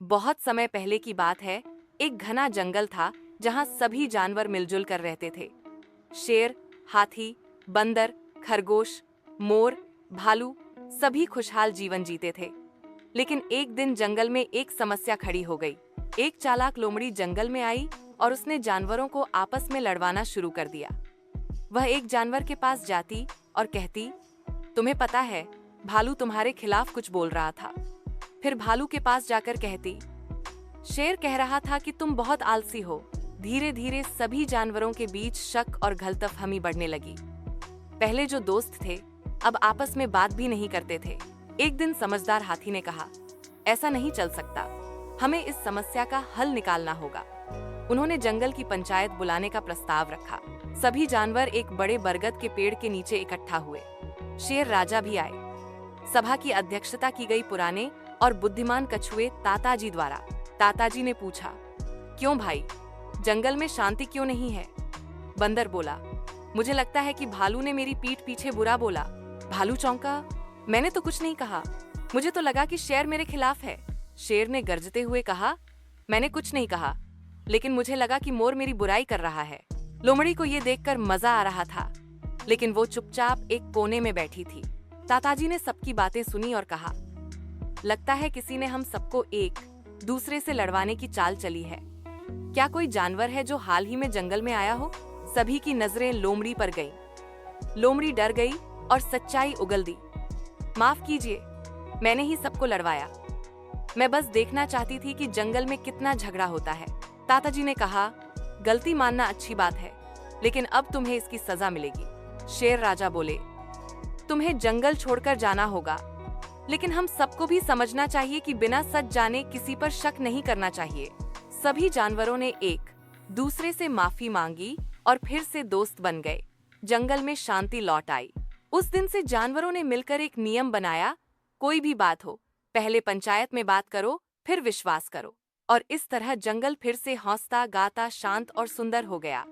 बहुत समय पहले की बात है। एक घना जंगल था जहाँ सभी जानवर मिलजुल कर रहते थे। शेर, हाथी, बंदर, खरगोश, मोर, भालू सभी खुशहाल जीवन जीते थे। लेकिन एक दिन जंगल में एक समस्या खड़ी हो गई। एक चालाक लोमड़ी जंगल में आई और उसने जानवरों को आपस में लड़वाना शुरू कर दिया। वह एक जानवर के पास जाती और कहती, तुम्हें पता है, भालू तुम्हारे खिलाफ कुछ बोल रहा था। फिर भालू के पास जाकर कहती, शेर कह रहा था कि तुम बहुत आलसी हो। धीरे धीरे सभी जानवरों के बीच शक और गलतफहमी बढ़ने लगी। पहले जो दोस्त थे अब आपस में बात भी नहीं करते थे। एक दिन समझदार हाथी ने कहा, ऐसा नहीं चल सकता, हमें इस समस्या का हल निकालना होगा। उन्होंने जंगल की पंचायत बुलाने का प्रस्ताव रखा। सभी जानवर एक बड़े बरगद के पेड़ के नीचे इकट्ठा हुए। शेर राजा भी आए। सभा की अध्यक्षता की गई पुराने और बुद्धिमान कछुए ताताजी द्वारा। ताताजी ने पूछा, क्यों भाई, जंगल में शांति क्यों नहीं है? बंदर बोला, मुझे लगता है कि भालू ने मेरी पीठ पीछे बुरा बोला। भालू चौंका, मैंने तो कुछ नहीं कहा, मुझे तो लगा कि शेर मेरे खिलाफ है। शेर ने गरजते हुए कहा, मैंने कुछ नहीं कहा, लेकिन मुझे लगा कि मोर मेरी बुराई कर रहा है। लोमड़ी को ये देखकर मजा आ रहा था, लेकिन वो चुपचाप एक कोने में बैठी थी। ताताजी ने सबकी बातें सुनी और कहा, लगता है किसी ने हम सबको एक दूसरे से लड़वाने की चाल चली है। क्या कोई जानवर है जो हाल ही में जंगल में आया हो? सभी की नजरें लोमड़ी पर गईं। लोमड़ी डर गई और सच्चाई उगल दी। माफ कीजिए, मैंने ही सबको लड़वाया। मैं बस देखना चाहती थी कि जंगल में कितना झगड़ा होता है। ताताजी ने कहा, गलती मानना अच्छी बात है, लेकिन अब तुम्हें इसकी सजा मिलेगी। शेर राजा बोले, तुम्हें जंगल छोड़कर जाना होगा, लेकिन हम सबको भी समझना चाहिए कि बिना सच जाने किसी पर शक नहीं करना चाहिए। सभी जानवरों ने एक दूसरे से माफी मांगी और फिर से दोस्त बन गए। जंगल में शांति लौट आई। उस दिन से जानवरों ने मिलकर एक नियम बनाया, कोई भी बात हो, पहले पंचायत में बात करो, फिर विश्वास करो। और इस तरह जंगल फिर से हंसता गाता शांत और सुंदर हो गया।